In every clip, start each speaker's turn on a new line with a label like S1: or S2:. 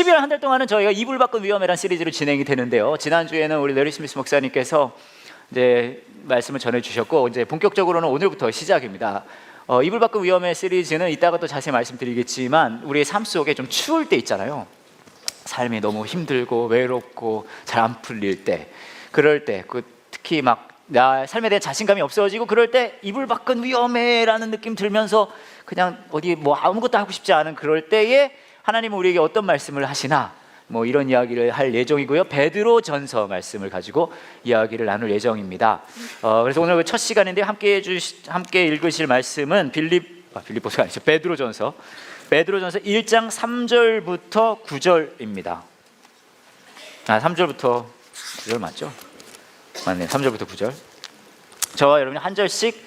S1: 12월 한 달 동안은 저희가 이불 밖은 위험해란 시리즈로 진행이 되는데요. 지난주에는 우리 레리 스미스 목사님께서 이제 말씀을 전해주셨고, 이제 본격적으로는 오늘부터 시작입니다. 이불 밖은 위험해 시리즈는 이따가 또 자세히 말씀드리겠지만, 우리의 삶 속에 좀 추울 때 있잖아요. 삶이 너무 힘들고 외롭고 잘 안 풀릴 때, 그럴 때, 특히 막 나 삶에 대한 자신감이 없어지고 그럴 때 이불 밖은 위험해라는 느낌 들면서 그냥 어디 뭐 아무것도 하고 싶지 않은 그럴 때에 하나님은 우리에게 어떤 말씀을 하시나, 뭐 이런 이야기를 할 예정이고요. 베드로전서 말씀을 가지고 이야기를 나눌 예정입니다. 그래서 오늘 첫 시간인데 함께 읽으실 말씀은 빌립보서가 아니죠. 베드로전서 1장 3절부터 9절입니다. 3절부터 9절 맞죠? 맞네요. 3절부터 9절. 저와 여러분이 한 절씩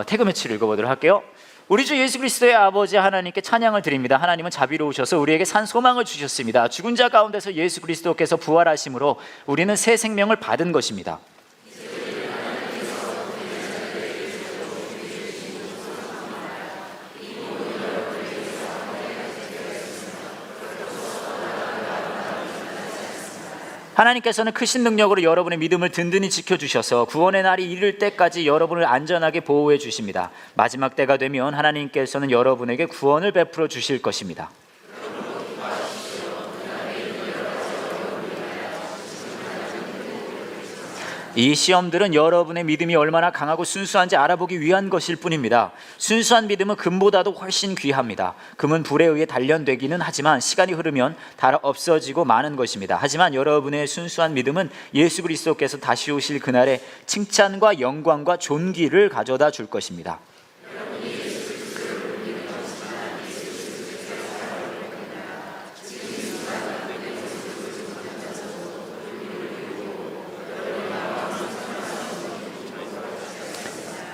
S1: 태그 매치를 읽어보도록 할게요. 우리 주 예수 그리스도의 아버지 하나님께 찬양을 드립니다. 하나님은 자비로우셔서 우리에게 산 소망을 주셨습니다. 죽은 자 가운데서 예수 그리스도께서 부활하심으로 우리는 새 생명을 받은 것입니다. 하나님께서는 크신 능력으로 여러분의 믿음을 든든히 지켜주셔서 구원의 날이 이를 때까지 여러분을 안전하게 보호해 주십니다. 마지막 때가 되면 하나님께서는 여러분에게 구원을 베풀어 주실 것입니다. 이 시험들은 여러분의 믿음이 얼마나 강하고 순수한지 알아보기 위한 것일 뿐입니다. 순수한 믿음은 금보다도 훨씬 귀합니다. 금은 불에 의해 단련되기는 하지만 시간이 흐르면 다 없어지고 마는 것입니다. 하지만 여러분의 순수한 믿음은 예수 그리스도께서 다시 오실 그날에 칭찬과 영광과 존귀를 가져다 줄 것입니다.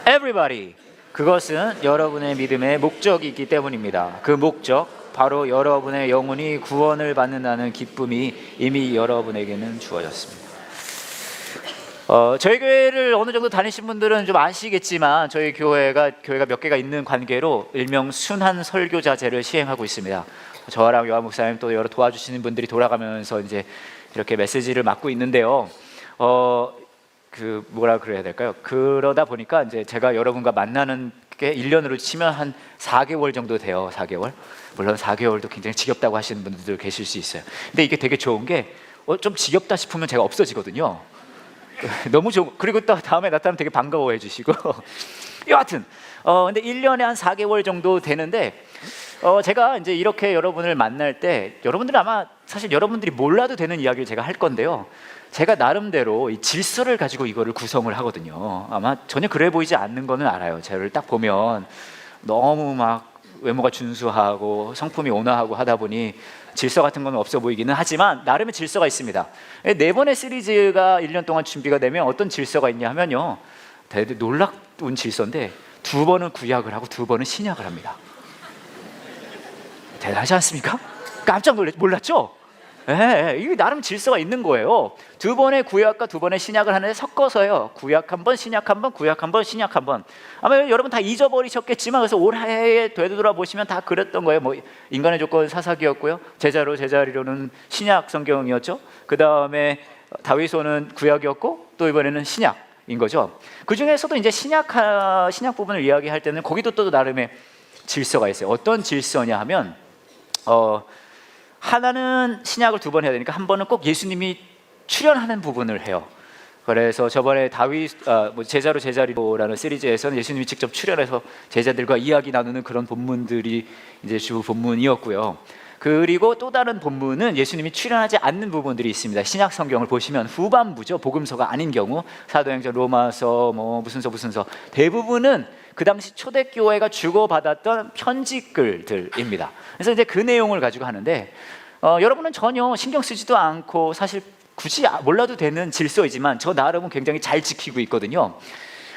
S1: Everybody, 그것은 여러분의 믿음의 목적이기 때문입니다. 그 목적, 바로 여러분의 영혼이 구원을 받는다는 기쁨이 이미 여러분에게는 주어졌습니다. 저희 교회를 어느 정도 다니신 분들은 좀 아시겠지만, 저희 교회가 몇 개가 있는 관계로 일명 순환 설교자제를 시행하고 있습니다. 저랑 요한 목사님 또 여러 도와주시는 분들이 돌아가면서 이제 이렇게 메시지를 맡고 있는데요. 뭐라 그래야 될까요? 그러다 보니까 이제 제가 여러분과 만나는 게 1년으로 치면 한 4개월 정도 돼요. 4개월. 물론 4개월도 굉장히 지겹다고 하시는 분들도 계실 수 있어요. 근데 이게 되게 좋은 게 좀 지겹다 싶으면 제가 없어지거든요. 너무 좋고, 그리고 또 다음에 나타나면 되게 반가워해 주시고 여하튼 근데 1년에 한 4개월 정도 되는데, 제가 이제 이렇게 여러분을 만날 때 여러분들은 아마 사실 여러분들이 몰라도 되는 이야기를 제가 할 건데요. 제가 나름대로 이 질서를 가지고 이거를 구성을 하거든요. 아마 전혀 그래 보이지 않는 거는 알아요. 저를 딱 보면 너무 막 외모가 준수하고 성품이 온화하고 하다 보니 질서 같은 건 없어 보이기는 하지만 나름의 질서가 있습니다. 4번의 시리즈가 1년 동안 준비가 되면 어떤 질서가 있냐 하면요, 되게 놀라운 질서인데 2번은 구약을 하고 2번은 신약을 합니다. 대단하지 않습니까? 깜짝 몰랐죠? 네, 이게 나름 질서가 있는 거예요. 2번의 구약과 2번의 신약을 하는데 섞어서요. 구약 한 번, 신약 한 번, 구약 한 번, 신약 한 번. 아마 여러분 다 잊어버리셨겠지만, 그래서 올해에 되돌아보시면 다 그랬던 거예요. 뭐 인간의 조건 사사기였고요, 제자로 제자리로는 신약 성경이었죠. 그 다음에 다윗서는 구약이었고, 또 이번에는 신약인 거죠. 그 중에서도 이제 신약 부분을 이야기할 때는 거기도 또 나름의 질서가 있어요. 어떤 질서냐 하면 하나는 신약을 2번 해야 되니까 한 번은 꼭 예수님이 출연하는 부분을 해요. 그래서 저번에 제자로 제자리로라는 시리즈에서는 예수님이 직접 출연해서 제자들과 이야기 나누는 그런 본문들이 이제 주 본문이었고요. 그리고 또 다른 본문은 예수님이 출연하지 않는 부분들이 있습니다. 신약 성경을 보시면 후반부죠. 복음서가 아닌 경우 사도행전, 로마서, 무슨서 대부분은 그 당시 초대교회가 주고받았던 편지글들입니다. 그래서 이제 그 내용을 가지고 하는데, 여러분은 전혀 신경 쓰지도 않고 사실 굳이 몰라도 되는 질서이지만 저 나름은 굉장히 잘 지키고 있거든요.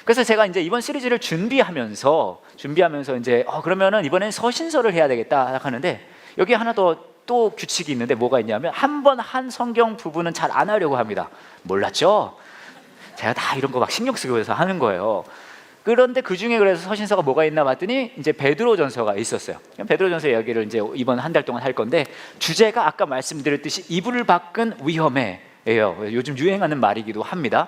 S1: 그래서 제가 이제 이번 시리즈를 준비하면서 이제 그러면은 이번엔 서신서를 해야 되겠다 하는데, 여기 하나 또 규칙이 있는데 뭐가 있냐면, 한 번 한 성경 부분은 잘 안 하려고 합니다. 몰랐죠? 제가 다 이런 거 막 신경 쓰고 해서 하는 거예요. 그런데 그 중에 그래서 서신서가 뭐가 있나 봤더니 이제 베드로전서가 있었어요. 베드로전서 이야기를 이제 이번 한 달 동안 할 건데, 주제가 아까 말씀드렸듯이 이불을 밖은 위험해예요. 요즘 유행하는 말이기도 합니다.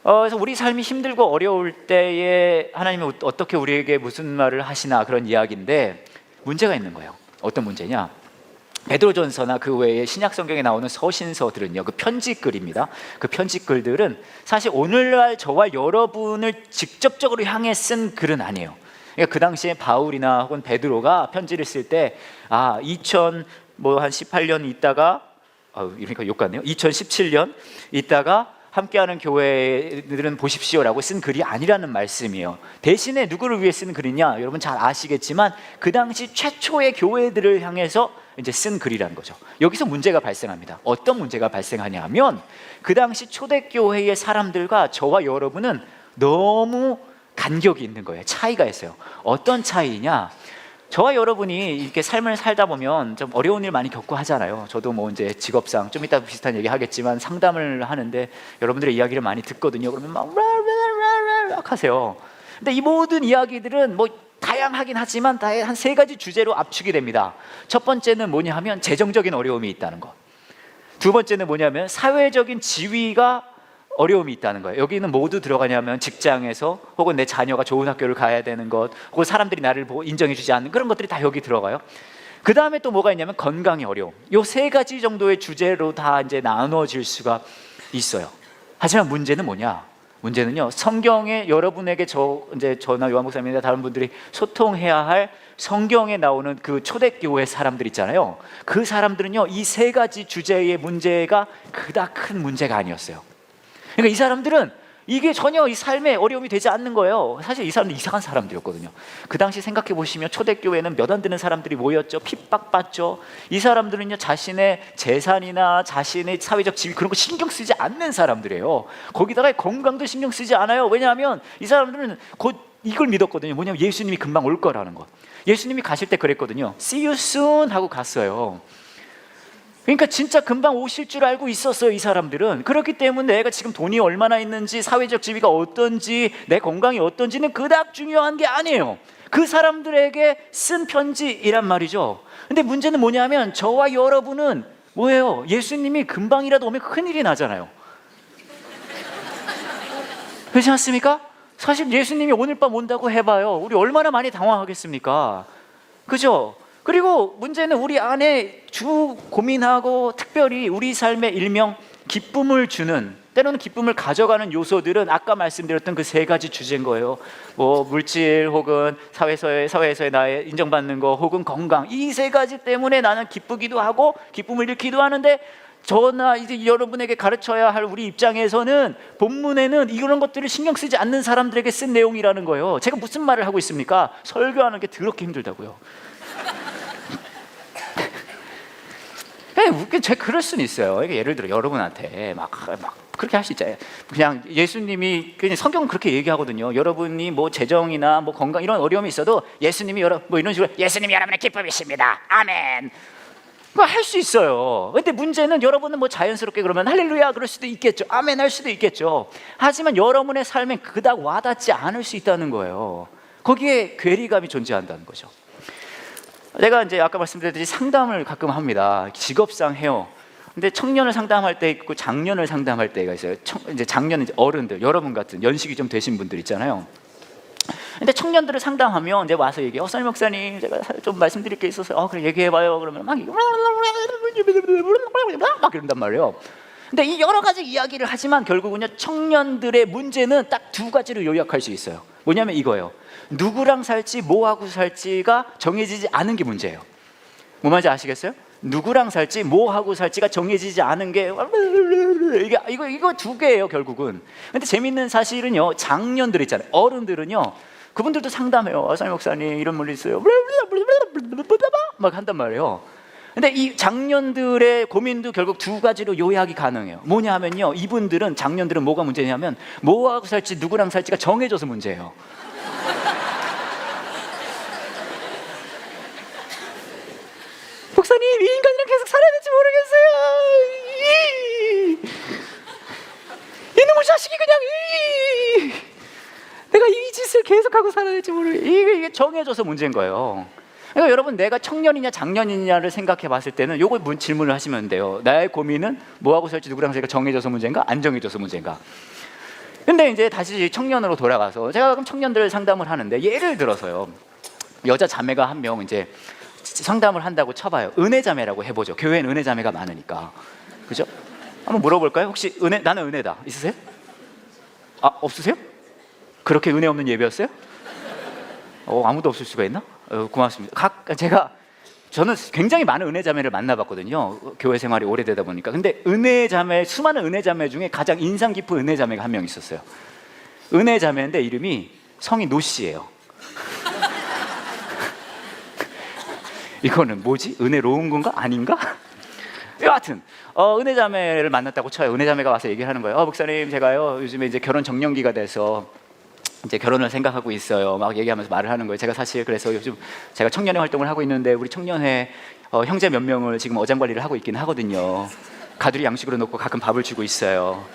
S1: 그래서 우리 삶이 힘들고 어려울 때에 하나님이 어떻게 우리에게 무슨 말을 하시나, 그런 이야기인데 문제가 있는 거예요. 어떤 문제냐? 베드로전서나 그 외에 신약 성경에 나오는 서신서들은요, 그 편지글입니다. 그 편지글들은 사실 오늘날 저와 여러분을 직접적으로 향해 쓴 글은 아니에요. 그러니까 그 당시에 바울이나 혹은 베드로가 편지를 쓸 때 18년 있다가 이러니까 욕 같네요. 2017년 있다가 함께하는 교회들은 보십시오라고 쓴 글이 아니라는 말씀이에요. 대신에 누구를 위해 쓴 글이냐? 여러분 잘 아시겠지만 그 당시 최초의 교회들을 향해서 이제 쓴 글이라는 거죠. 여기서 문제가 발생합니다. 어떤 문제가 발생하냐 하면, 그 당시 초대교회의 사람들과 저와 여러분은 너무 간격이 있는 거예요. 차이가 있어요. 어떤 차이냐? 저와 여러분이 이렇게 삶을 살다 보면 좀 어려운 일 많이 겪고 하잖아요. 저도 뭐 이제 직업상 좀 이따 비슷한 얘기 하겠지만 상담을 하는데 여러분들의 이야기를 많이 듣거든요. 그러면 막 하세요. 근데 이 모든 이야기들은 뭐 다양하긴 하지만 한 세 가지 주제로 압축이 됩니다. 첫 번째는 뭐냐 하면 재정적인 어려움이 있다는 것. 두 번째는 뭐냐면 사회적인 지위가 어려움이 있다는 거예요. 여기는 모두 들어가냐면 직장에서 혹은 내 자녀가 좋은 학교를 가야 되는 것, 혹은 사람들이 나를 보고 인정해 주지 않는 그런 것들이 다 여기 들어가요. 그 다음에 또 뭐가 있냐면 건강의 어려움. 요 세 가지 정도의 주제로 다 이제 나눠질 수가 있어요. 하지만 문제는 뭐냐? 문제는요, 성경에 여러분에게 저나 요한 목사님이나 다른 분들이 소통해야 할 성경에 나오는 그 초대교회 사람들 있잖아요. 그 사람들은요, 이 세 가지 주제의 문제가 그닥 큰 문제가 아니었어요. 그러니까 이 사람들은 이게 전혀 이 삶에 어려움이 되지 않는 거예요. 사실 이 사람들 이상한 사람들이었거든요. 그 당시 생각해 보시면 초대교회는 몇 안 되는 사람들이 모였죠. 핍박받죠. 이 사람들은요, 자신의 재산이나 자신의 사회적 지위 그런 거 신경 쓰지 않는 사람들이에요. 거기다가 건강도 신경 쓰지 않아요. 왜냐하면 이 사람들은 곧 이걸 믿었거든요. 뭐냐면 예수님이 금방 올 거라는 것. 예수님이 가실 때 그랬거든요. See you soon 하고 갔어요. 그러니까 진짜 금방 오실 줄 알고 있었어요, 이 사람들은. 그렇기 때문에 내가 지금 돈이 얼마나 있는지, 사회적 지위가 어떤지, 내 건강이 어떤지는 그닥 중요한 게 아니에요. 그 사람들에게 쓴 편지이란 말이죠. 근데 문제는 뭐냐면 저와 여러분은 뭐예요? 예수님이 금방이라도 오면 큰일이 나잖아요. 그렇지 않습니까? 사실 예수님이 오늘 밤 온다고 해봐요, 우리 얼마나 많이 당황하겠습니까? 그죠? 그리고 문제는 우리 안에 주 고민하고 특별히 우리 삶에 일명 기쁨을 주는, 때로는 기쁨을 가져가는 요소들은 아까 말씀드렸던 그 세 가지 주제인 거예요. 뭐 물질 혹은 사회에서의 나의 인정받는 거 혹은 건강, 이 세 가지 때문에 나는 기쁘기도 하고 기쁨을 잃기도 하는데, 저나 이제 여러분에게 가르쳐야 할 우리 입장에서는 본문에는 이런 것들을 신경 쓰지 않는 사람들에게 쓴 내용이라는 거예요. 제가 무슨 말을 하고 있습니까? 설교하는 게 더럽게 힘들다고요. 제가 그럴 수는 있어요. 예를 들어 여러분한테 막 그렇게 할 수 있잖아요. 그냥 예수님이, 그냥 성경은 그렇게 얘기하거든요. 여러분이 뭐 재정이나 뭐 건강 이런 어려움이 있어도 예수님이 뭐 이런 식으로 예수님이 여러분의 기쁨이십니다. 아멘. 그거 할 수 있어요. 근데 문제는 여러분은 뭐 자연스럽게 그러면 할렐루야 그럴 수도 있겠죠. 아멘 할 수도 있겠죠. 하지만 여러분의 삶에 그닥 와닿지 않을 수 있다는 거예요. 거기에 괴리감이 존재한다는 거죠. 제가 이제 아까 말씀드렸듯이 상담을 가끔 합니다. 직업상 해요. 근데 청년을 상담할 때 있고 장년을 상담할 때가 있어요. 이제 장년은 이제 어른들, 여러분 같은 연식이 좀 되신 분들 있잖아요. 근데 청년들을 상담하면 이제 와서 얘기해. 선임 목사님, 제가 좀 말씀드릴 게 있어서 그래 얘기해봐요. 그러면 막 이런단 말이에요. 근데 이 여러 가지 이야기를 하지만 결국은요, 청년들의 문제는 딱 두 가지로 요약할 수 있어요. 뭐냐면 이거예요. 누구랑 살지 뭐하고 살지가 정해지지 않은 게 문제예요. 뭐 말인지 아시겠어요? 누구랑 살지 뭐하고 살지가 정해지지 않은 게 이거 두 개예요, 결국은. 근데 재밌는 사실은요, 장년들 있잖아요, 어른들은요, 그분들도 상담해요. 선임 목사님 이런 문제 있어요. 막 한단 말이에요. 근데 이 장년들의 고민도 결국 두 가지로 요약이 가능해요. 뭐냐 하면요, 이분들은, 장년들은 뭐가 문제냐면 뭐하고 살지 누구랑 살지가 정해져서 문제예요. 목사님, 이 인간이랑 계속 살아야 될지 모르겠어요. 이놈의 자식이 그냥 내가 이 짓을 되게 정해져서 문제인 거예요. 그러니까 여러분, 내가 청년이냐 장년이냐를 생각해 봤을 때는 요거 질문을 하시면 돼요. 나의 고민은 뭐하고 살지, 누구랑 살까, 정해져서 문제인가, 안 정해져서 문제인가. 근데 이제 다시 청년으로 돌아가서 제가 그럼 청년들 상담을 하는데, 예를 들어서요, 여자 자매가 한 명 이제 상담을 한다고 쳐봐요. 은혜 자매라고 해보죠. 교회엔 은혜 자매가 많으니까, 그죠? 한번 물어볼까요? 혹시 나는 은혜다 있으세요? 아, 없으세요? 그렇게 은혜 없는 예배였어요? 아무도 없을 수가 있나? 고맙습니다. 저는 굉장히 많은 은혜 자매를 만나봤거든요. 교회 생활이 오래되다 보니까. 근데 수많은 은혜 자매 중에 가장 인상 깊은 은혜 자매가 한 명 있었어요. 은혜 자매인데 이름이 성이 노씨예요. 이거는 뭐지? 은혜로운 건가? 아닌가? 여하튼 은혜 자매를 만났다고 쳐요. 은혜 자매가 와서 얘기를 하는 거예요. 목사님, 제가요 요즘에 이제 결혼 정년기가 돼서 이제 결혼을 생각하고 있어요. 막 얘기하면서 말을 하는 거예요. 제가 사실 그래서 요즘 제가 청년회 활동을 하고 있는데, 우리 청년회 형제 몇 명을 지금 어장관리를 하고 있긴 하거든요. 가두리 양식으로 놓고 가끔 밥을 주고 있어요.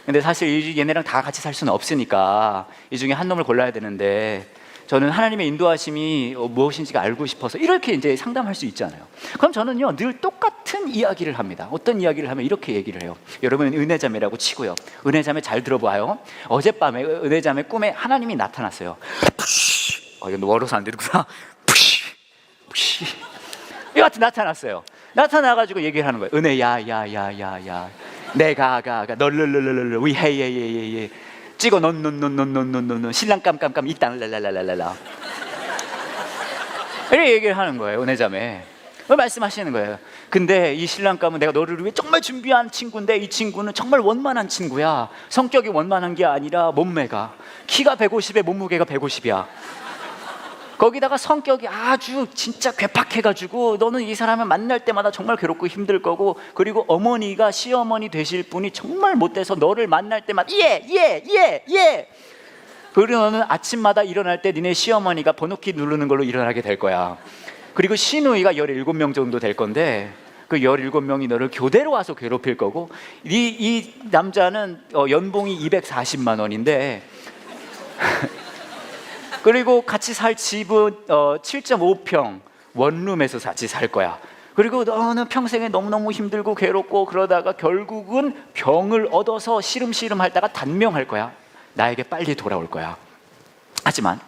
S1: 근데 사실 얘네랑 다 같이 살 수는 없으니까 이 중에 한 놈을 골라야 되는데, 저는 하나님의 인도하심이 무엇인지가 알고 싶어서, 이렇게 이제 상담할 수 있잖아요. 그럼 저는요 늘 똑같은 이야기를 합니다. 어떤 이야기를 하면 이렇게 얘기를 해요. 여러분, 은혜자매라고 치고요. 은혜자매 잘 들어봐요. 어젯밤에 은혜자매 꿈에 하나님이 나타났어요. 이거 멀어서 안 되는구나. 이같이 나타났어요. 나타나가지고 얘기를 하는 거예요. 은혜, 야 내가 널 위해예예예 찍어 논 신랑 깜깜깜 이땅 랄랄랄랄라, 이렇게 얘기를 하는 거예요. 은혜자매 말씀하시는 거예요. 근데 이 신랑감은 내가 너를 위해 정말 준비한 친구인데, 이 친구는 정말 원만한 친구야. 성격이 원만한 게 아니라 몸매가, 키가 150에 몸무게가 150이야. 거기다가 성격이 아주 진짜 괴팍해가지고 너는 이 사람을 만날 때마다 정말 괴롭고 힘들 거고, 그리고 어머니가 시어머니 되실 분이 정말 못돼서 너를 만날 때마다 예. 그리고 너는 아침마다 일어날 때 니네 시어머니가 번호키 누르는 걸로 일어나게 될 거야. 그리고 시누이가 17명 정도 될 건데, 그 17명이 너를 교대로 와서 괴롭힐 거고, 이 남자는 연봉이 240만 원인데 그리고 같이 살 집은 7.5평 원룸에서 같이 살 거야. 그리고 너는 평생에 너무너무 힘들고 괴롭고 그러다가 결국은 병을 얻어서 시름시름 핥다가 단명할 거야. 나에게 빨리 돌아올 거야. 하지만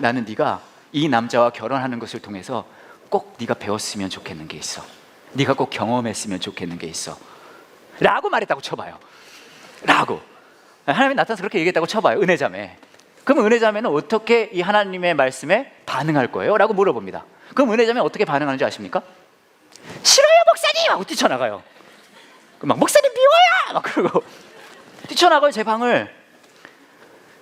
S1: 나는 네가 이 남자와 결혼하는 것을 통해서 꼭 네가 배웠으면 좋겠는 게 있어. 네가 꼭 경험했으면 좋겠는 게 있어 라고 말했다고 쳐봐요. 라고 하나님이 나타나서 그렇게 얘기했다고 쳐봐요. 은혜자매. 그럼 은혜자매는 어떻게 이 하나님의 말씀에 반응할 거예요? 라고 물어봅니다. 그럼 은혜자매는 어떻게 반응하는지 아십니까? 싫어요 목사님! 하고 뛰쳐나가요. 막 목사님 미워요! 막 그러고 뛰쳐나가요, 제 방을.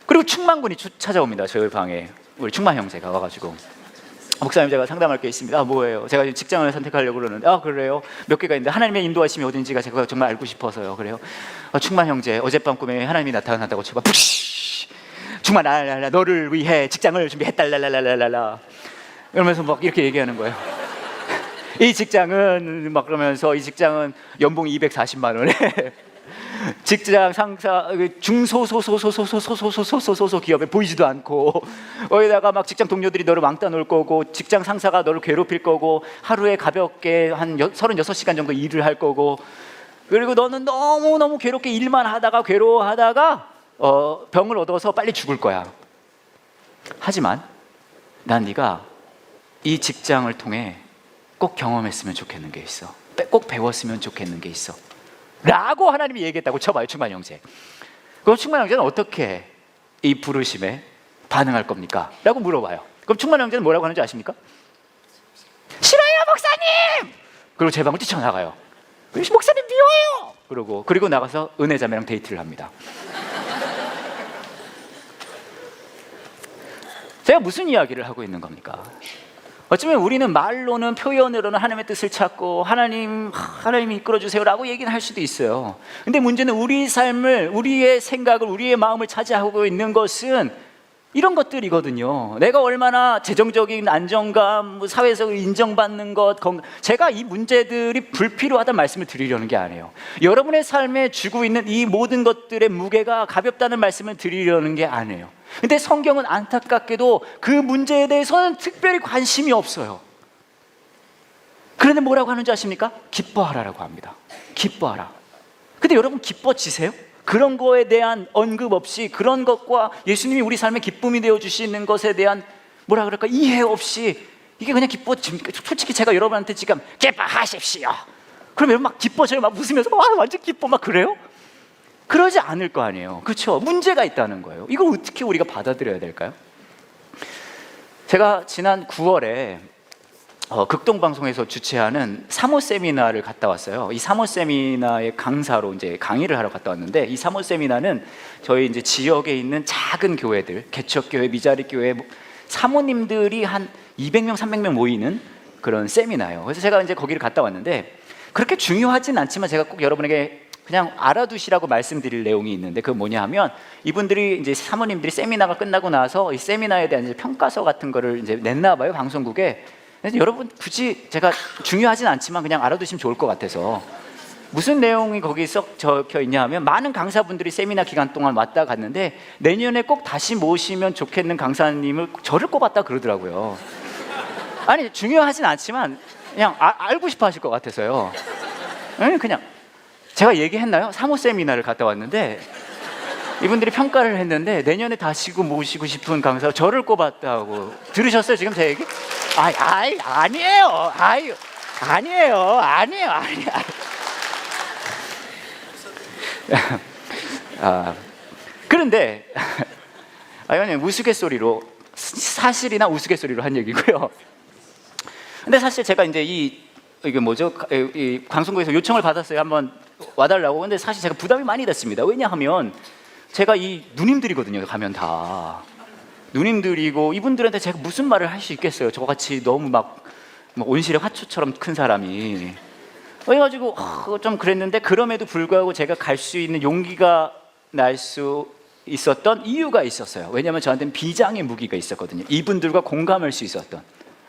S1: 그리고 충만군이 찾아옵니다, 저희 방에. 우리 충만 형제가 와가지고, 목사님, 제가 상담할 게 있습니다. 뭐예요? 제가 직장을 선택하려고 그러는데, 그래요? 몇 개가 있는데 하나님의 인도하심이 어딘지가 제가 정말 알고 싶어서요. 그래요? 충만 형제, 어젯밤 꿈에 하나님이 나타난다고 쳐봐. 충만 너를 위해 직장을 준비했달랄랄랄랄라 이러면서 막 이렇게 얘기하는 거예요. 이 직장은 막 그러면서, 이 직장은 연봉이 240만 원에 직장 상사 중소소소소소소소소소소소 기업에 보이지도 않고, 거기다가 막 직장 동료들이 너를 왕따 놓을 거고, 직장 상사가 너를 괴롭힐 거고, 하루에 가볍게 한 36시간 정도 일을 할 거고, 그리고 너는 너무너무 괴롭게 일만 하다가 괴로워하다가 병을 얻어서 빨리 죽을 거야. 하지만 난 네가 이 직장을 통해 꼭 경험했으면 좋겠는 게 있어. 꼭 배웠으면 좋겠는 게 있어 라고 하나님이 얘기했다고 쳐봐요, 충만 형제. 그럼 충만 형제는 어떻게 이 부르심에 반응할 겁니까? 라고 물어봐요. 그럼 충만 형제는 뭐라고 하는지 아십니까? 싫어요 목사님! 그리고 제 방을 뛰쳐나가요. 목사님 미워요! 그리고 나가서 은혜자매랑 데이트를 합니다. 제가 무슨 이야기를 하고 있는 겁니까? 어쩌면 우리는 말로는, 표현으로는 하나님의 뜻을 찾고 하나님이 이끌어주세요 라고 얘기는 할 수도 있어요. 근데 문제는 우리 삶을, 우리의 생각을, 우리의 마음을 차지하고 있는 것은 이런 것들이거든요. 내가 얼마나 재정적인 안정감, 뭐 사회에서 인정받는 것, 제가 이 문제들이 불필요하다는 말씀을 드리려는 게 아니에요. 여러분의 삶에 쥐고 있는 이 모든 것들의 무게가 가볍다는 말씀을 드리려는 게 아니에요. 근데 성경은 안타깝게도 그 문제에 대해서는 특별히 관심이 없어요. 그런데 뭐라고 하는지 아십니까? 기뻐하라라고 합니다. 기뻐하라. 근데 여러분 기뻐지세요? 그런 거에 대한 언급 없이, 그런 것과 예수님이 우리 삶의 기쁨이 되어 주시는 것에 대한 뭐라 그럴까, 이해 없이 이게 그냥 기뻐집니까? 솔직히 제가 여러분한테 지금 기뻐하십시오, 그럼 여러분 막 기뻐져요? 막 웃으면서 완전 기뻐 막 그래요? 그러지 않을 거 아니에요. 그렇죠? 문제가 있다는 거예요. 이걸 어떻게 우리가 받아들여야 될까요? 제가 지난 9월에 극동방송에서 주최하는 사모 세미나를 갔다 왔어요. 이 사모 세미나의 강사로 이제 강의를 하러 갔다 왔는데, 이 사모 세미나는 저희 이제 지역에 있는 작은 교회들, 개척교회, 미자립교회 사모님들이 한 200명, 300명 모이는 그런 세미나예요. 그래서 제가 이제 거기를 갔다 왔는데, 그렇게 중요하진 않지만 제가 꼭 여러분에게 그냥 알아두시라고 말씀드릴 내용이 있는데, 그건 뭐냐 하면, 이분들이 이제 사모님들이 세미나가 끝나고 나서 이 세미나에 대한 이제 평가서 같은 거를 이제 냈나 봐요, 방송국에. 여러분 굳이 제가 중요하진 않지만 그냥 알아두시면 좋을 것 같아서, 무슨 내용이 거기 썩 적혀 있냐 하면, 많은 강사분들이 세미나 기간 동안 왔다 갔는데 내년에 꼭 다시 모시면 좋겠는 강사님을 저를 꼽았다 그러더라고요. 아니 중요하진 않지만 그냥 알고 싶어 하실 것 같아서요. 그냥 제가 얘기했나요? 사모 세미나를 갔다 왔는데 이분들이 평가를 했는데 내년에 다시 모시고 싶은 강사 저를 꼽았다고. 들으셨어요 지금 제 얘기? 아니에요. 아니에요. 그런데 이거는 우스갯소리로, 사실이나 우스갯소리로 한 얘기고요. 근데 사실 제가 이제 이게 뭐죠? 이 방송국에서 요청을 받았어요. 한번 와달라고. 근데 사실 제가 부담이 많이 됐습니다. 왜냐하면 제가 이 누님들이거든요. 가면 다 누님들이고, 이분들한테 제가 무슨 말을 할 수 있겠어요? 저같이 너무 막 온실의 화초처럼 큰 사람이. 그래가지고 좀 그랬는데, 그럼에도 불구하고 제가 갈 수 있는 용기가 날 수 있었던 이유가 있었어요. 왜냐하면 저한테는 비장의 무기가 있었거든요. 이분들과 공감할 수 있었던.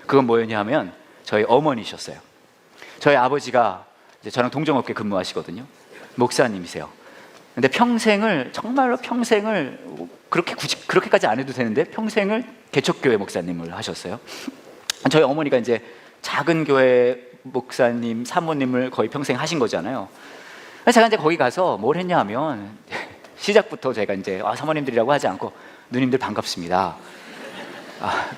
S1: 그건 뭐였냐 하면 저희 어머니셨어요. 저희 아버지가 이제 저랑 동종업계 근무하시거든요. 목사님이세요. 근데 평생을, 정말로 평생을, 그렇게까지 안 해도 되는데 평생을 개척교회 목사님을 하셨어요. 저희 어머니가 이제 작은 교회 목사님, 사모님을 거의 평생 하신 거잖아요. 제가 이제 거기 가서 뭘 했냐 하면, 시작부터 제가 이제 사모님들이라고 하지 않고 누님들 반갑습니다.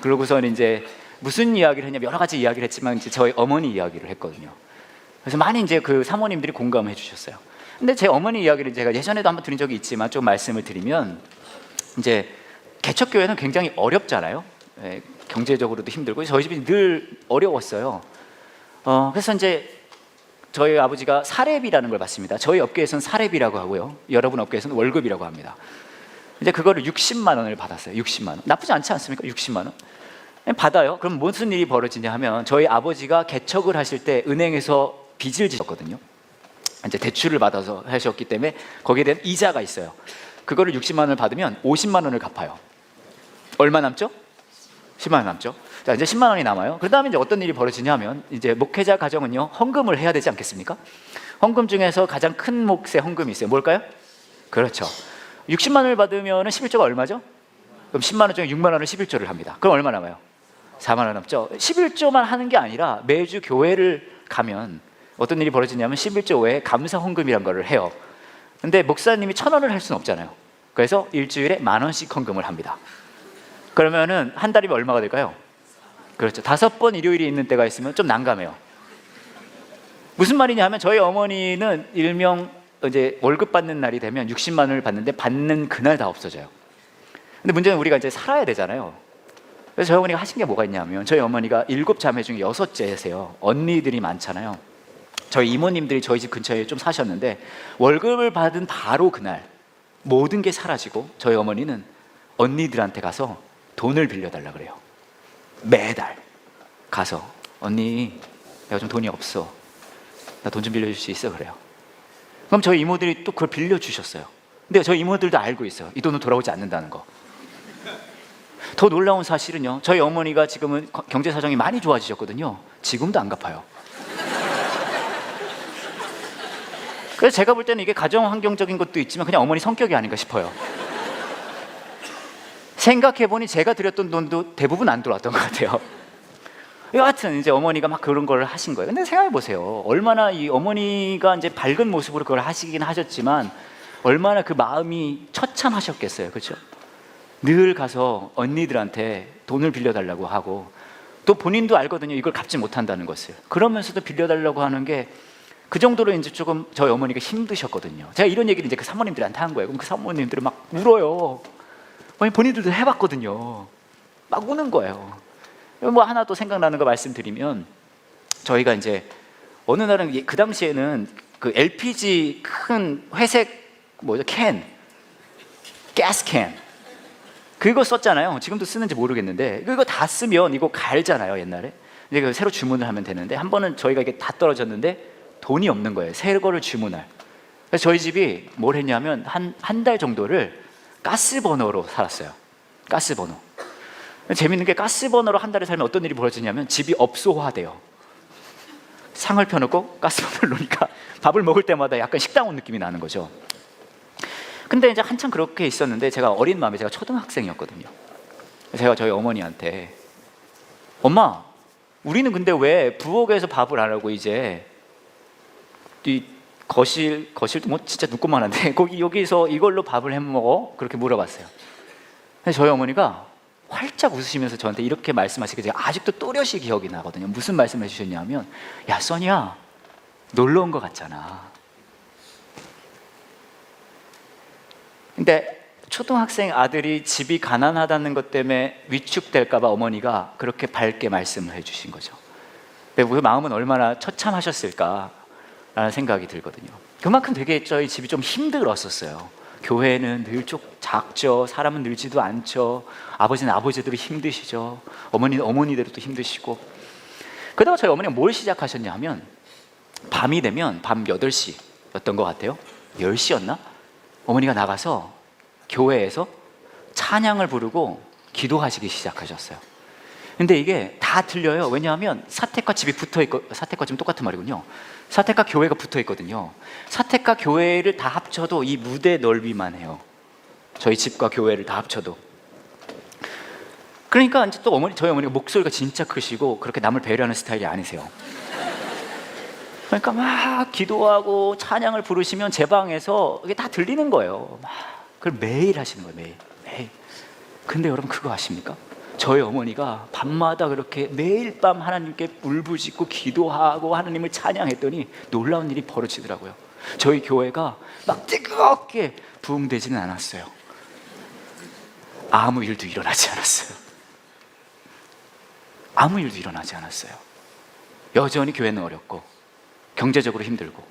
S1: 그러고서는 이제 무슨 이야기를 했냐면, 여러 가지 이야기를 했지만 이제 저희 어머니 이야기를 했거든요. 그래서 많이 이제 그 사모님들이 공감해 주셨어요. 근데 제 어머니 이야기를 제가 예전에도 한번 드린 적이 있지만 좀 말씀을 드리면, 이제 개척교회는 굉장히 어렵잖아요. 경제적으로도 힘들고 저희 집이 늘 어려웠어요. 그래서 이제 저희 아버지가 사례비라는 걸 받습니다. 저희 업계에서는 사례비라고 하고요, 여러분 업계에서는 월급이라고 합니다. 이제 그거를 60만 원을 받았어요. 60만 원. 나쁘지 않지 않습니까? 60만 원 받아요. 그럼 무슨 일이 벌어지냐 하면, 저희 아버지가 개척을 하실 때 은행에서 빚을 지셨거든요. 이제 대출을 받아서 하셨기 때문에 거기에 대한 이자가 있어요. 그거를 60만 원을 받으면 50만 원을 갚아요. 얼마 남죠? 10만 원 남죠. 자, 이제 10만 원이 남아요. 그 다음에 이제 어떤 일이 벌어지냐면, 이제 목회자 가정은요, 헌금을 해야 되지 않겠습니까? 헌금 중에서 가장 큰 몫의 헌금이 있어요. 뭘까요? 그렇죠. 60만 원을 받으면 11조가 얼마죠? 그럼 10만 원 중에 6만 원을 11조를 합니다. 그럼 얼마 남아요? 4만 원 남죠. 11조만 하는 게 아니라 매주 교회를 가면 어떤 일이 벌어지냐면, 11조 외에 감사 헌금이란 거를 해요. 근데 목사님이 1,000원을 할 수는 없잖아요. 그래서 일주일에 10,000원씩 헌금을 합니다. 그러면은 한 달이면 얼마가 될까요? 그렇죠. 5번 일요일이 있는 때가 있으면 좀 난감해요. 무슨 말이냐 하면, 저희 어머니는 일명 이제 월급 받는 날이 되면 60만 원을 받는데 받는 그날 다 없어져요. 근데 문제는 우리가 이제 살아야 되잖아요. 그래서 저희 어머니가 하신 게 뭐가 있냐면, 저희 어머니가 7자매 중에 6째세요. 언니들이 많잖아요. 저희 이모님들이 저희 집 근처에 좀 사셨는데, 월급을 받은 바로 그날 모든 게 사라지고 저희 어머니는 언니들한테 가서 돈을 빌려달라 그래요. 매달 가서, 언니 내가 좀 돈이 없어, 나 돈 좀 빌려줄 수 있어? 그래요. 그럼 저희 이모들이 또 그걸 빌려주셨어요. 근데 저희 이모들도 알고 있어요, 이 돈은 돌아오지 않는다는 거. 더 놀라운 사실은요, 저희 어머니가 지금은 경제 사정이 많이 좋아지셨거든요. 지금도 안 갚아요. 그래서 제가 볼 때는 이게 가정 환경적인 것도 있지만 그냥 어머니 성격이 아닌가 싶어요. 생각해보니 제가 드렸던 돈도 대부분 안 들어왔던 것 같아요. 여하튼 이제 어머니가 막 그런 걸 하신 거예요. 근데 생각해보세요. 얼마나 이 어머니가 이제 밝은 모습으로 그걸 하시긴 하셨지만 얼마나 그 마음이 처참하셨겠어요. 그렇죠? 늘 가서 언니들한테 돈을 빌려달라고 하고, 또 본인도 알거든요, 이걸 갚지 못한다는 것을. 그러면서도 빌려달라고 하는 게 그 정도로 이제 조금 저희 어머니가 힘드셨거든요. 제가 이런 얘기를 이제 그 사모님들한테 한 거예요. 그럼 그 사모님들은 막 울어요. 본인들도 해봤거든요. 막 우는 거예요. 뭐 하나 또 생각나는 거 말씀드리면, 저희가 이제 어느 날은 그 당시에는 그 LPG 큰 회색 뭐죠, 캔, 가스 캔, 그거 썼잖아요. 지금도 쓰는지 모르겠는데 그거 다 쓰면 이거 갈잖아요. 옛날에 이제 그 새로 주문을 하면 되는데, 한 번은 저희가 이게 다 떨어졌는데 돈이 없는 거예요. 새 거를 주문할. 그래서 저희 집이 뭘 했냐면 한 달 정도를 가스 버너로 살았어요. 가스 버너. 재밌는 게 가스 버너로 한 달을 살면 어떤 일이 벌어지냐면 집이 업소화돼요. 상을 펴놓고 가스 버너를 놓으니까 밥을 먹을 때마다 약간 식당 온 느낌이 나는 거죠. 근데 이제 한참 그렇게 있었는데, 제가 어린 마음에, 제가 초등학생이었거든요. 제가 저희 어머니한테, 엄마, 우리는 근데 왜 부엌에서 밥을 안 하고 이제 이 거실도 뭐 진짜 눕고만한데 여기서 이걸로 밥을 해 먹어? 그렇게 물어봤어요. 근데 저희 어머니가 활짝 웃으시면서 저한테 이렇게 말씀하시게, 제가 아직도 또렷이 기억이 나거든요. 무슨 말씀을 해주셨냐면, 야 써니야, 놀러 온 것 같잖아. 근데 초등학생 아들이 집이 가난하다는 것 때문에 위축될까 봐 어머니가 그렇게 밝게 말씀을 해주신 거죠. 근데 그 마음은 얼마나 처참하셨을까 라는 생각이 들거든요. 그만큼 되게 저희 집이 좀 힘들었었어요. 교회는 늘 작죠. 사람은 늘지도 않죠. 아버지는 아버지대로 힘드시죠. 어머니는 어머니대로 또 힘드시고. 그러다가 저희 어머니가 뭘 시작하셨냐 하면, 밤이 되면 밤 8시였던 것 같아요. 10시였나? 어머니가 나가서 교회에서 찬양을 부르고 기도하시기 시작하셨어요. 근데 이게 다 들려요. 왜냐하면 사택과 집이 붙어있고, 사택과 집은 똑같은 말이군요. 사택과 교회가 붙어있거든요. 사택과 교회를 다 합쳐도 이 무대 넓이만 해요. 저희 집과 교회를 다 합쳐도. 그러니까 이제 또 저희 어머니가 목소리가 진짜 크시고 그렇게 남을 배려하는 스타일이 아니세요. 그러니까 막 기도하고 찬양을 부르시면 제 방에서 이게 다 들리는 거예요. 막 그걸 매일 하시는 거예요. 매일. 근데 여러분, 그거 아십니까? 저희 어머니가 밤마다 그렇게 매일 밤 하나님께 울부짖고 기도하고 하나님을 찬양했더니 놀라운 일이 벌어지더라고요. 저희 교회가 막 뜨겁게 부흥되지는 않았어요. 아무 일도 일어나지 않았어요. 아무 일도 일어나지 않았어요. 여전히 교회는 어렵고 경제적으로 힘들고.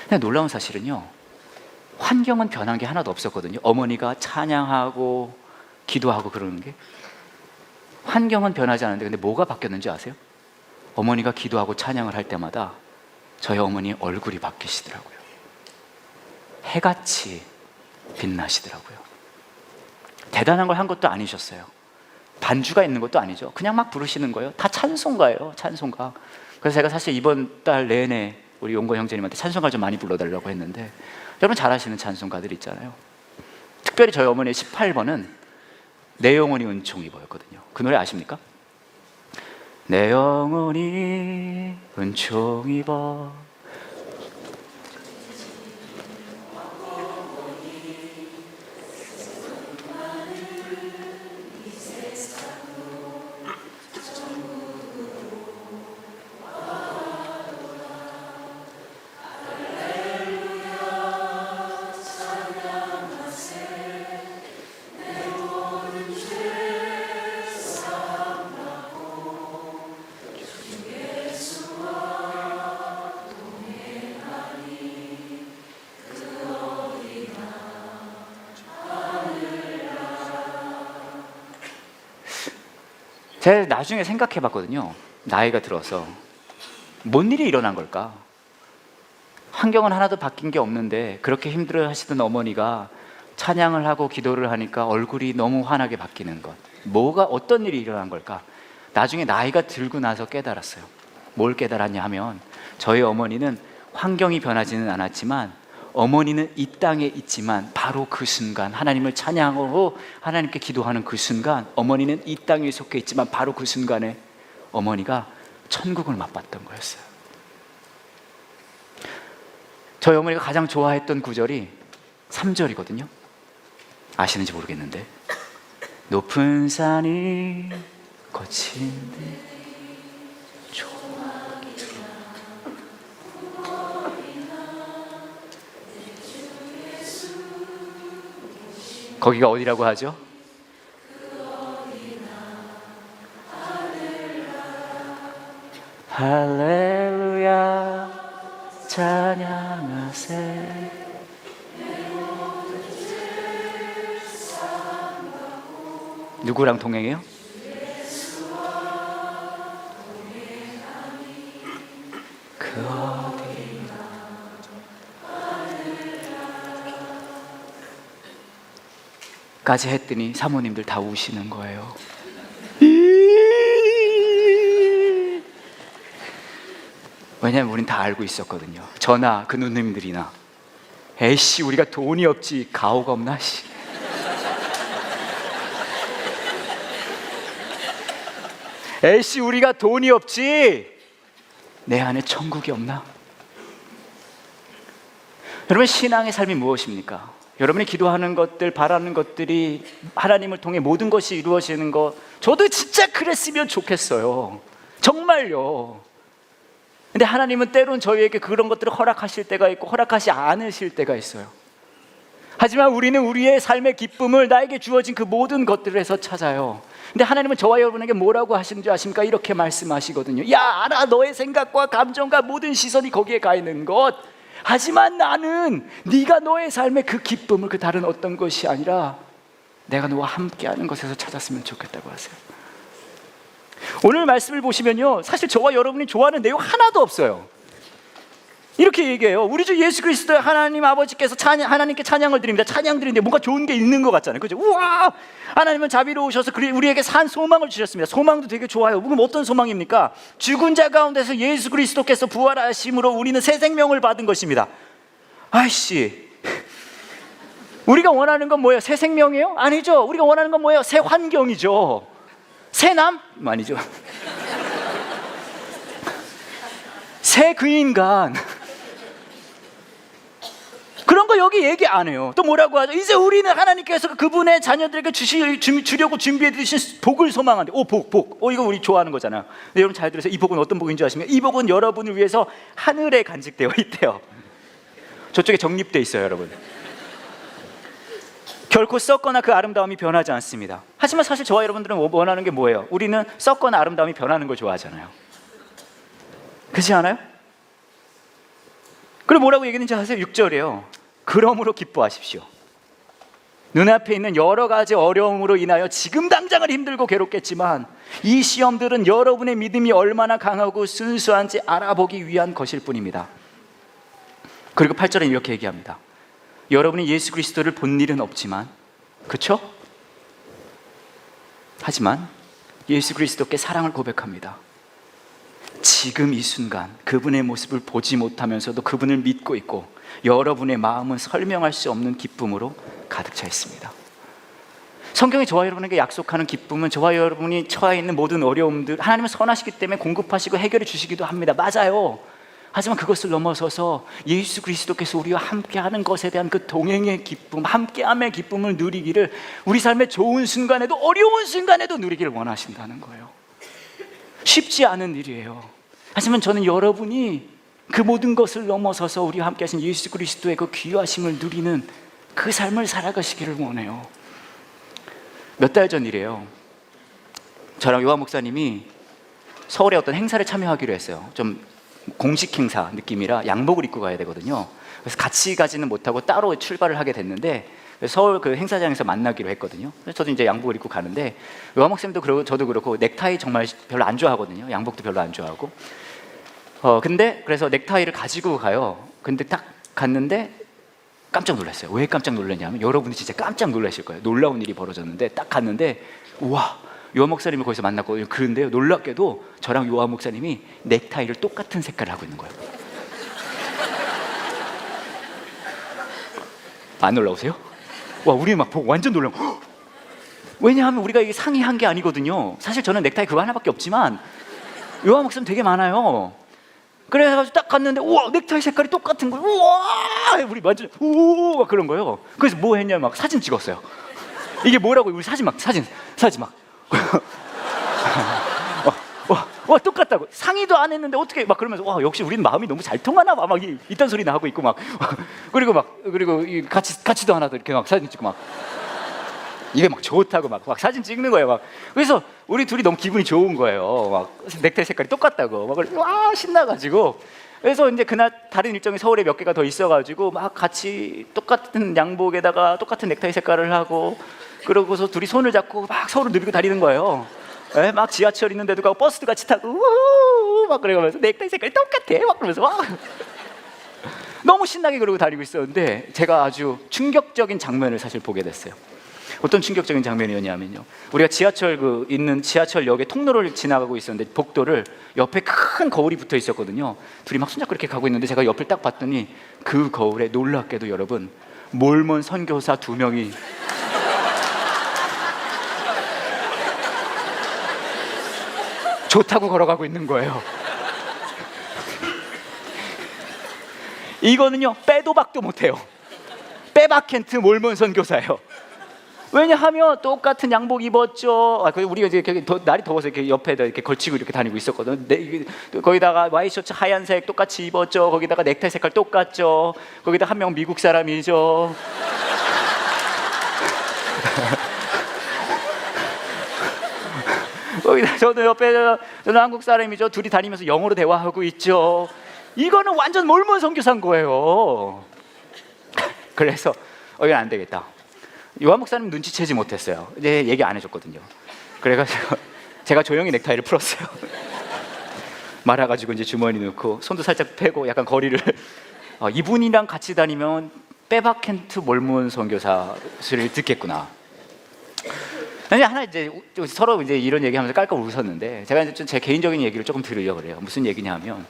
S1: 근데 놀라운 사실은요, 환경은 변한 게 하나도 없었거든요. 어머니가 찬양하고 기도하고 그러는 게. 환경은 변하지 않았는데, 근데 뭐가 바뀌었는지 아세요? 어머니가 기도하고 찬양을 할 때마다 저희 어머니 얼굴이 바뀌시더라고요. 해같이 빛나시더라고요. 대단한 걸 한 것도 아니셨어요. 반주가 있는 것도 아니죠. 그냥 막 부르시는 거예요. 다 찬송가예요. 찬송가. 그래서 제가 사실 이번 달 내내 우리 용건 형제님한테 찬송가 좀 많이 불러달라고 했는데, 여러분 잘 아시는 찬송가들 있잖아요. 특별히 저희 어머니의 18번은 내 영혼이 은총 입어였거든요. 그 노래 아십니까? 내 영혼이 은총 입어 제가 나중에 생각해 봤거든요. 나이가 들어서 뭔 일이 일어난 걸까? 환경은 하나도 바뀐 게 없는데 그렇게 힘들어 하시던 어머니가 찬양을 하고 기도를 하니까 얼굴이 너무 환하게 바뀌는 것. 어떤 일이 일어난 걸까? 나중에 나이가 들고 나서 깨달았어요. 뭘 깨달았냐 하면 저희 어머니는 환경이 변하지는 않았지만 어머니는 이 땅에 있지만 바로 그 순간 하나님을 찬양하고 하나님께 기도하는 그 순간 어머니는 이 땅에 속해 있지만 바로 그 순간에 어머니가 천국을 맛봤던 거였어요. 저희 어머니가 가장 좋아했던 구절이 3절이거든요. 아시는지 모르겠는데 높은 산이 거친데 거기가 어디라고 하죠? 할렐루야 찬양하세. 누구랑 동행해요? 그 어디나 까지 했더니 사모님들 다 우시는 거예요. 왜냐면 우린 다 알고 있었거든요. 저나 그 누님들이나 에이씨 우리가 돈이 없지 가오가 없나 씨. 에이씨 우리가 돈이 없지 내 안에 천국이 없나? 여러분 신앙의 삶이 무엇입니까? 여러분이 기도하는 것들 바라는 것들이 하나님을 통해 모든 것이 이루어지는 것 저도 진짜 그랬으면 좋겠어요. 정말요. 근데 하나님은 때론 저희에게 그런 것들을 허락하실 때가 있고 허락하지 않으실 때가 있어요. 하지만 우리는 우리의 삶의 기쁨을 나에게 주어진 그 모든 것들에서 찾아요. 근데 하나님은 저와 여러분에게 뭐라고 하시는지 아십니까? 이렇게 말씀하시거든요. 야 알아 너의 생각과 감정과 모든 시선이 거기에 가 있는 것. 하지만 나는 네가 너의 삶의 그 기쁨을 그 다른 어떤 것이 아니라 내가 너와 함께하는 것에서 찾았으면 좋겠다고 하세요. 오늘 말씀을 보시면요 사실 저와 여러분이 좋아하는 내용 하나도 없어요. 이렇게 얘기해요. 우리 주 예수 그리스도의 하나님 아버지께서 하나님께 찬양을 드립니다. 찬양 드리는데 뭔가 좋은 게 있는 것 같잖아요. 그죠? 우와! 하나님은 자비로우셔서 우리에게 산 소망을 주셨습니다. 소망도 되게 좋아요. 그럼 어떤 소망입니까? 죽은 자 가운데서 예수 그리스도께서 부활하심으로 우리는 새 생명을 받은 것입니다. 아이씨, 우리가 원하는 건 뭐예요? 새 생명이에요? 아니죠. 우리가 원하는 건 뭐예요? 새 환경이죠. 새 남? 아니죠. 새 그 인간. 그런 거 여기 얘기 안 해요. 또 뭐라고 하죠? 이제 우리는 하나님께서 그분의 자녀들에게 주려고 준비해 두신 복을 소망한대. 복. 이거 우리 좋아하는 거잖아요. 근데 여러분 잘 들으세요. 이 복은 어떤 복인 줄 아십니까? 이 복은 여러분을 위해서 하늘에 간직되어 있대요. 저쪽에 정립되어 있어요, 여러분. 결코 썩거나 그 아름다움이 변하지 않습니다. 하지만 사실 저와 여러분들은 원하는 게 뭐예요? 우리는 썩거나 아름다움이 변하는 걸 좋아하잖아요. 그렇지 않아요? 그리고 뭐라고 얘기했는지 아세요? 6절이에요. 그러므로 기뻐하십시오. 눈앞에 있는 여러 가지 어려움으로 인하여 지금 당장은 힘들고 괴롭겠지만 이 시험들은 여러분의 믿음이 얼마나 강하고 순수한지 알아보기 위한 것일 뿐입니다. 그리고 8절에 이렇게 얘기합니다. 여러분이 예수 그리스도를 본 일은 없지만, 그렇죠? 하지만 예수 그리스도께 사랑을 고백합니다. 지금 이 순간 그분의 모습을 보지 못하면서도 그분을 믿고 있고 여러분의 마음은 설명할 수 없는 기쁨으로 가득 차 있습니다. 성경이 저와 여러분에게 약속하는 기쁨은 저와 여러분이 처해 있는 모든 어려움들 하나님은 선하시기 때문에 공급하시고 해결해 주시기도 합니다. 맞아요. 하지만 그것을 넘어서서 예수 그리스도께서 우리와 함께하는 것에 대한 그 동행의 기쁨, 함께함의 기쁨을 누리기를 우리 삶의 좋은 순간에도 어려운 순간에도 누리기를 원하신다는 거예요. 쉽지 않은 일이에요. 하지만 저는 여러분이 그 모든 것을 넘어서서 우리와 함께 하신 예수 그리스도의 그 귀하심을 누리는 그 삶을 살아가시기를 원해요. 몇 달 전 일이에요. 저랑 요한 목사님이 서울에 어떤 행사를 참여하기로 했어요. 좀 공식 행사 느낌이라 양복을 입고 가야 되거든요. 그래서 같이 가지는 못하고 따로 출발을 하게 됐는데 서울 그 행사장에서 만나기로 했거든요. 그래서 저도 이제 양복을 입고 가는데 요한 목사님도 그러고 저도 그렇고 넥타이 정말 별로 안 좋아하거든요. 양복도 별로 안 좋아하고. 근데 그래서 넥타이를 가지고 가요. 근데 딱 갔는데 깜짝 놀랐어요. 왜 깜짝 놀랐냐면 여러분이 진짜 깜짝 놀라실 거예요. 놀라운 일이 벌어졌는데 딱 갔는데 우와, 요한 목사님을 거기서 만났거든요. 그런데요, 놀랍게도 저랑 요한 목사님이 넥타이를 똑같은 색깔을 하고 있는 거예요. 안 놀라우세요? 와, 우리 막 보고 완전 놀라. 왜냐하면 우리가 이게 상의한 게 아니거든요. 사실 저는 넥타이 그거 하나밖에 없지만 요한 목사님 되게 많아요. 그래가지고 딱 갔는데 우와, 넥타이 색깔이 똑같은 거예요. 우와, 우리 완전 우와 그런 거예요. 그래서 뭐 했냐, 막 사진 찍었어요. 이게 뭐라고, 우리 사진 막 와 똑같다고. 상의도 안 했는데 어떻게 막 그러면서 와, 역시 우리는 마음이 너무 잘 통하나 봐, 막 이딴 소리나 하고 있고 막 그리고 같이도 안 하도 이렇게 막 사진 찍고 막 이게 막 좋다고 막 사진 찍는 거예요. 막 그래서 우리 둘이 너무 기분이 좋은 거예요. 막 넥타이 색깔이 똑같다고 막 와, 신나가지고. 그래서 이제 그날 다른 일정이 서울에 몇 개가 더 있어가지고 막 같이 똑같은 양복에다가 똑같은 넥타이 색깔을 하고, 그러고서 둘이 손을 잡고 막 서울을 누비고 다니는 거예요. 네, 막 지하철 있는 데도 가고 버스도 같이 타고 우우 막 그러면서 넥타이 색깔이 똑같아 막 그러면서 막 너무 신나게 그러고 다니고 있었는데 제가 아주 충격적인 장면을 사실 보게 됐어요. 어떤 충격적인 장면이었냐면요, 우리가 지하철 있는 지하철역의 통로를 지나가고 있었는데 복도를 옆에 큰 거울이 붙어 있었거든요. 둘이 막 손잡고 이렇게 가고 있는데 제가 옆을 딱 봤더니 그 거울에 놀랍게도 여러분, 몰몬 선교사 2명이 좋다고 걸어가고 있는 거예요. 이거는요, 빼도 박도 못해요. 빼박켄트 몰몬 선교사예요. 왜냐하면 똑같은 양복 입었죠. 우리가 이제 날이 더워서 이렇게 옆에다 이렇게 걸치고 이렇게 다니고 있었거든. 거기다가 와이셔츠 하얀색 똑같이 입었죠. 거기다가 넥타이 색깔 똑같죠. 거기다 한 명 미국 사람이죠. 거기다 저도 옆에 저는 한국 사람이죠. 둘이 다니면서 영어로 대화하고 있죠. 이거는 완전 몰몬 선교사인 거예요. 그래서 이건 안 되겠다. 요한 목사님 눈치채지 못했어요. 이제 얘기 안 해줬거든요. 그래가지고 제가 조용히 넥타이를 풀었어요. 말아가지고 이제 주머니 넣고 손도 살짝 펴고 약간 거리를 이분이랑 같이 다니면 빼박켄트 몰몬 선교사를 듣겠구나. 하나 이제 서로 이제 이런 얘기하면서 깔깔 웃었는데 제가 이제 좀 제 개인적인 얘기를 조금 들으려고 그래요. 무슨 얘기냐면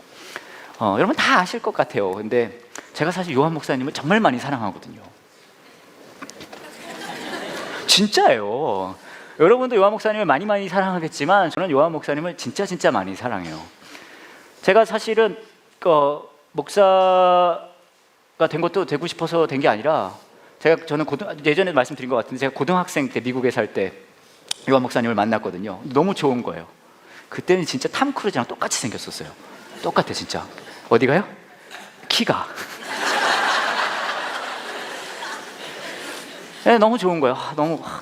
S1: 여러분 다 아실 것 같아요. 근데 제가 사실 요한 목사님을 정말 많이 사랑하거든요. 진짜예요. 여러분도 요한 목사님을 많이 사랑하겠지만 저는 요한 목사님을 진짜 많이 사랑해요. 제가 사실은 목사가 된 것도 되고 싶어서 된 게 아니라 저는 예전에 말씀드린 것 같은데 제가 고등학생 때 미국에 살 때 요한 목사님을 만났거든요. 너무 좋은 거예요. 그때는 진짜 탐 크루즈랑 똑같이 생겼었어요. 똑같아 진짜. 어디가요? 키가. 네, 너무 좋은 거예요.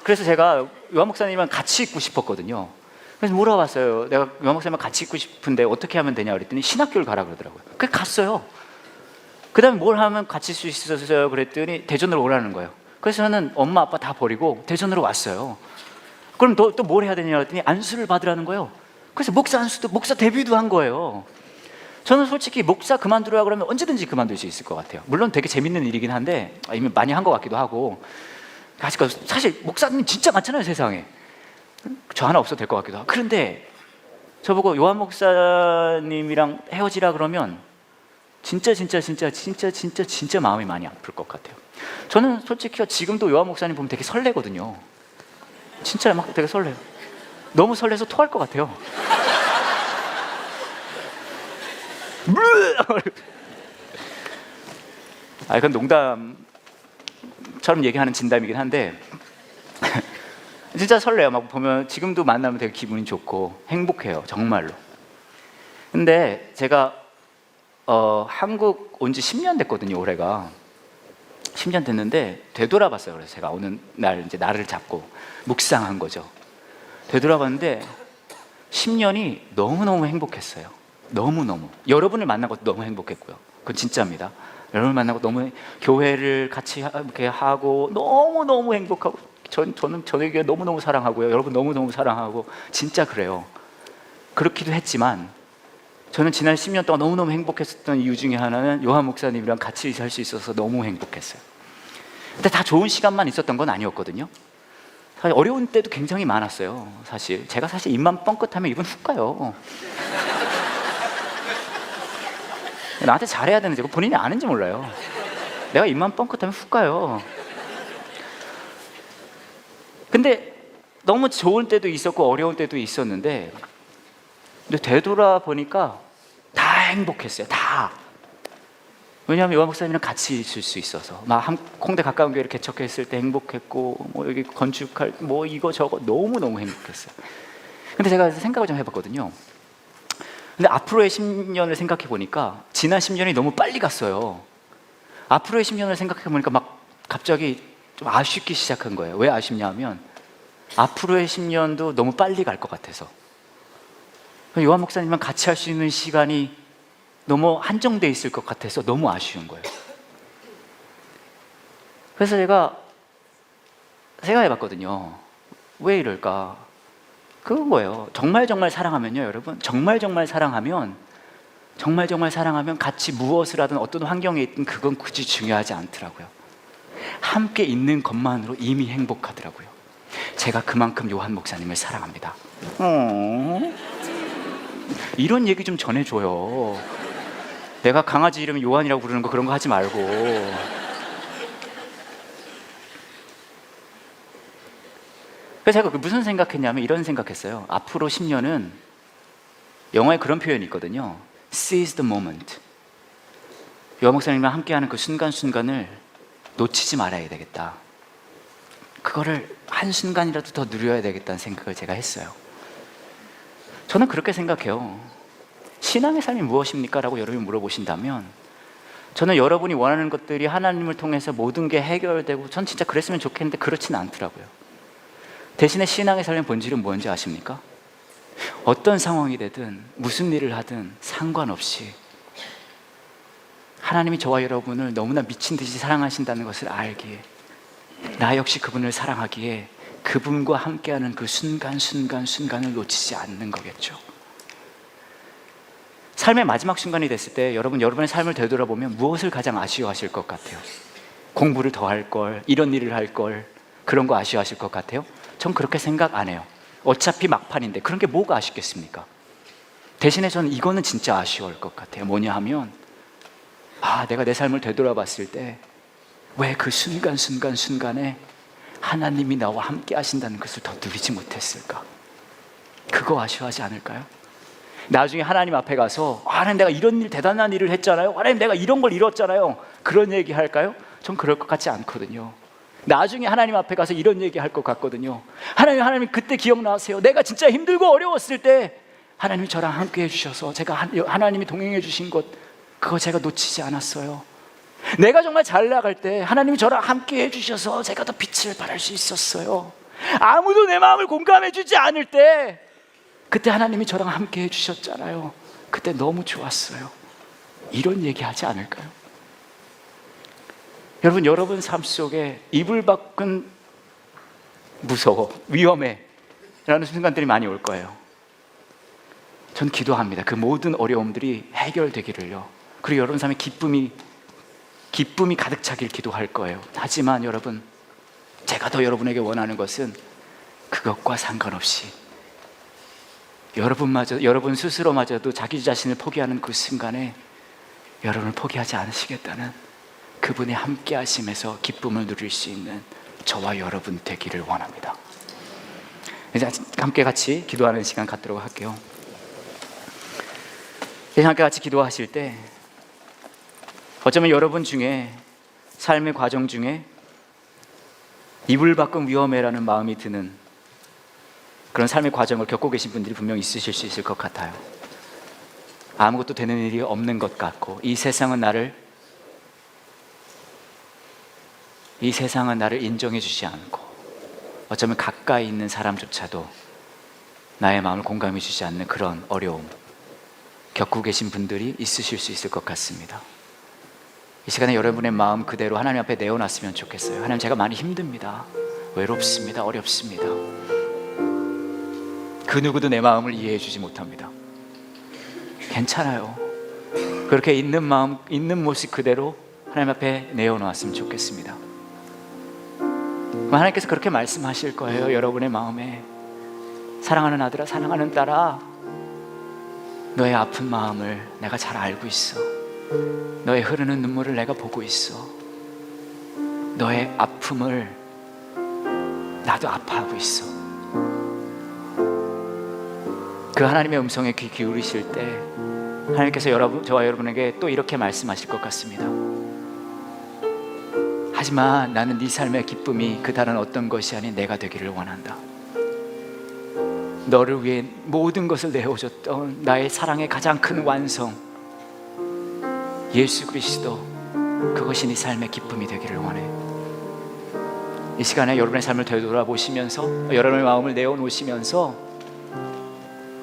S1: 그래서 제가 요한 목사님이랑 같이 있고 싶었거든요. 그래서 물어봤어요. 내가 요한 목사님이랑 같이 있고 싶은데 어떻게 하면 되냐 그랬더니 신학교를 가라 그러더라고요. 그래서 갔어요. 그 다음에 뭘 하면 같이 있을 수 있어요 그랬더니 대전으로 오라는 거예요. 그래서 저는 엄마 아빠 다 버리고 대전으로 왔어요. 그럼 또 뭘 해야 되냐 그랬더니 안수를 받으라는 거예요. 그래서 목사 데뷔도 한 거예요. 저는 솔직히 목사 그만두라 그러면 언제든지 그만둘 수 있을 것 같아요. 물론 되게 재밌는 일이긴 한데 이미 많이 한 것 같기도 하고. 사실 목사님 진짜 많잖아요 세상에. 저 하나 없어도 될 것 같기도 하고. 그런데 저보고 요한 목사님이랑 헤어지라 그러면 진짜 마음이 많이 아플 것 같아요. 저는 솔직히 지금도 요한 목사님 보면 되게 설레거든요. 진짜 막 되게 설레요. 너무 설레서 토할 것 같아요. 그건 농담처럼 얘기하는 진담이긴 한데 진짜 설레요. 막 보면 지금도 만나면 되게 기분이 좋고 행복해요. 정말로. 근데 제가 한국 온 지 10년 됐거든요. 올해가 10년 됐는데 되돌아봤어요. 그래서 제가 어느 날 이제 나를 잡고 묵상한 거죠. 되돌아봤는데 10년이 너무너무 행복했어요. 너무너무. 여러분을 만난 것도 너무 행복했고요. 그건 진짜입니다. 여러분을 만나고 너무 교회를 같이 이렇게 하고 너무너무 행복하고 저는 저에게 너무너무 사랑하고요. 여러분 너무너무 사랑하고 진짜 그래요. 그렇기도 했지만 저는 지난 10년 동안 너무너무 행복했었던 이유 중에 하나는 요한 목사님이랑 같이 살 수 있어서 너무 행복했어요. 근데 다 좋은 시간만 있었던 건 아니었거든요. 사실 어려운 때도 굉장히 많았어요. 사실 제가 입만 뻥끗하면 입은 훅 가요. 나한테 잘해야 되는지 본인이 아는지 몰라요. 내가 입만 뻥끗하면 훅 가요. 근데 너무 좋은 때도 있었고 어려운 때도 있었는데, 근데 되돌아보니까 다 행복했어요. 다. 왜냐하면 요한 목사님이랑 같이 있을 수 있어서, 막 홍대 가까운 교회를 개척했을 때 행복했고, 뭐 여기 건축할 뭐 이거 저거 너무너무 행복했어요. 근데 제가 생각을 좀 해봤거든요. 근데 앞으로의 10년을 생각해 보니까 지난 10년이 너무 빨리 갔어요. 앞으로의 10년을 생각해 보니까 막 갑자기 좀 아쉽기 시작한 거예요. 왜 아쉽냐 하면 앞으로의 10년도 너무 빨리 갈 것 같아서. 요한 목사님이랑 같이 할 수 있는 시간이 너무 한정돼 있을 것 같아서 너무 아쉬운 거예요. 그래서 제가 생각해 봤거든요. 왜 이럴까? 그건 뭐예요? 정말 사랑하면요, 여러분, 정말 사랑하면 같이 무엇을 하든 어떤 환경에 있든 그건 굳이 중요하지 않더라고요. 함께 있는 것만으로 이미 행복하더라고요. 제가 그만큼 요한 목사님을 사랑합니다. 이런 얘기 좀 전해줘요. 내가 강아지 이름 요한이라고 부르는 거 그런 거 하지 말고. 그래서 제가 무슨 생각했냐면 이런 생각했어요. 앞으로 10년은 영화에 그런 표현이 있거든요. Seize the moment. 요한 목사님과 함께하는 그 순간순간을 놓치지 말아야 되겠다. 그거를 한순간이라도 더 누려야 되겠다는 생각을 제가 했어요. 저는 그렇게 생각해요. 신앙의 삶이 무엇입니까? 라고 여러분이 물어보신다면, 저는 여러분이 원하는 것들이 하나님을 통해서 모든 게 해결되고, 전 진짜 그랬으면 좋겠는데 그렇진 않더라고요. 대신에 신앙의 삶의 본질은 뭔지 아십니까? 어떤 상황이 되든 무슨 일을 하든 상관없이 하나님이 저와 여러분을 너무나 미친 듯이 사랑하신다는 것을 알기에, 나 역시 그분을 사랑하기에 그분과 함께하는 그 순간을 놓치지 않는 거겠죠. 삶의 마지막 순간이 됐을 때 여러분의 삶을 되돌아보면 무엇을 가장 아쉬워하실 것 같아요? 공부를 더 할 걸, 이런 일을 할 걸, 그런 거 아쉬워하실 것 같아요? 전 그렇게 생각 안 해요. 어차피 막판인데 그런 게 뭐가 아쉽겠습니까? 대신에 저는 이거는 진짜 아쉬울 것 같아요. 뭐냐 하면, 내가 내 삶을 되돌아봤을 때 왜 그 순간에 하나님이 나와 함께 하신다는 것을 더 누리지 못했을까? 그거 아쉬워하지 않을까요? 나중에 하나님 앞에 가서, 하나님 내가 이런 일, 대단한 일을 했잖아요, 하나님 내가 이런 걸 이뤘잖아요, 그런 얘기 할까요? 전 그럴 것 같지 않거든요. 나중에 하나님 앞에 가서 이런 얘기 할 것 같거든요. 하나님 그때 기억나세요? 내가 진짜 힘들고 어려웠을 때 하나님이 저랑 함께 해주셔서 제가 하나님이 동행해 주신 것, 그거 제가 놓치지 않았어요. 내가 정말 잘 나갈 때 하나님이 저랑 함께 해주셔서 제가 더 빛을 발할 수 있었어요. 아무도 내 마음을 공감해 주지 않을 때 그때 하나님이 저랑 함께 해주셨잖아요. 그때 너무 좋았어요. 이런 얘기 하지 않을까요? 여러분 삶 속에 이불 밖은 무서워, 위험해 라는 순간들이 많이 올 거예요. 전 기도합니다. 그 모든 어려움들이 해결되기를요. 그리고 여러분 삶에 기쁨이 가득 차길 기도할 거예요. 하지만 여러분, 제가 더 여러분에게 원하는 것은 그것과 상관없이 여러분 스스로마저도 자기 자신을 포기하는 그 순간에 여러분을 포기하지 않으시겠다는, 그분의 함께 하심에서 기쁨을 누릴 수 있는 저와 여러분 되기를 원합니다. 이제 함께 같이 기도하는 시간 갖도록 할게요. 이제 함께 같이 기도하실 때 어쩌면 여러분 중에 삶의 과정 중에 이불 밖은 위험해라는 마음이 드는 그런 삶의 과정을 겪고 계신 분들이 분명 있으실 수 있을 것 같아요. 아무것도 되는 일이 없는 것 같고, 이 세상은 나를 인정해 주지 않고, 어쩌면 가까이 있는 사람조차도 나의 마음을 공감해 주지 않는 그런 어려움 겪고 계신 분들이 있으실 수 있을 것 같습니다. 이 시간에 여러분의 마음 그대로 하나님 앞에 내어놨으면 좋겠어요. 하나님, 제가 많이 힘듭니다. 외롭습니다. 어렵습니다. 그 누구도 내 마음을 이해해 주지 못합니다. 괜찮아요. 그렇게 있는 마음, 있는 모습 그대로 하나님 앞에 내어놓았으면 좋겠습니다. 하나님께서 그렇게 말씀하실 거예요. 여러분의 마음에, 사랑하는 아들아, 사랑하는 딸아, 너의 아픈 마음을 내가 잘 알고 있어. 너의 흐르는 눈물을 내가 보고 있어. 너의 아픔을 나도 아파하고 있어. 그 하나님의 음성에 귀 기울이실 때 하나님께서 저와 여러분에게 또 이렇게 말씀하실 것 같습니다. 하지만 나는 네 삶의 기쁨이 그 다른 어떤 것이 아닌 내가 되기를 원한다. 너를 위해 모든 것을 내어줬던 나의 사랑의 가장 큰 완성, 예수 그리스도, 그것이 네 삶의 기쁨이 되기를 원해. 이 시간에 여러분의 삶을 되돌아보시면서, 여러분의 마음을 내어놓으시면서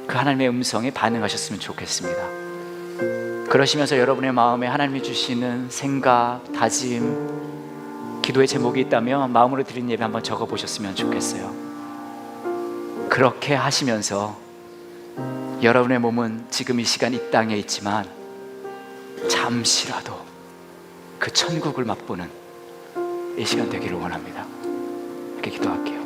S1: 그 하나님의 음성에 반응하셨으면 좋겠습니다. 그러시면서 여러분의 마음에 하나님이 주시는 생각, 다짐, 기도의 제목이 있다면 마음으로 드린 예배 한번 적어보셨으면 좋겠어요. 그렇게 하시면서 여러분의 몸은 지금 이 시간 이 땅에 있지만 잠시라도 그 천국을 맛보는 이 시간 되기를 원합니다. 이렇게 기도할게요.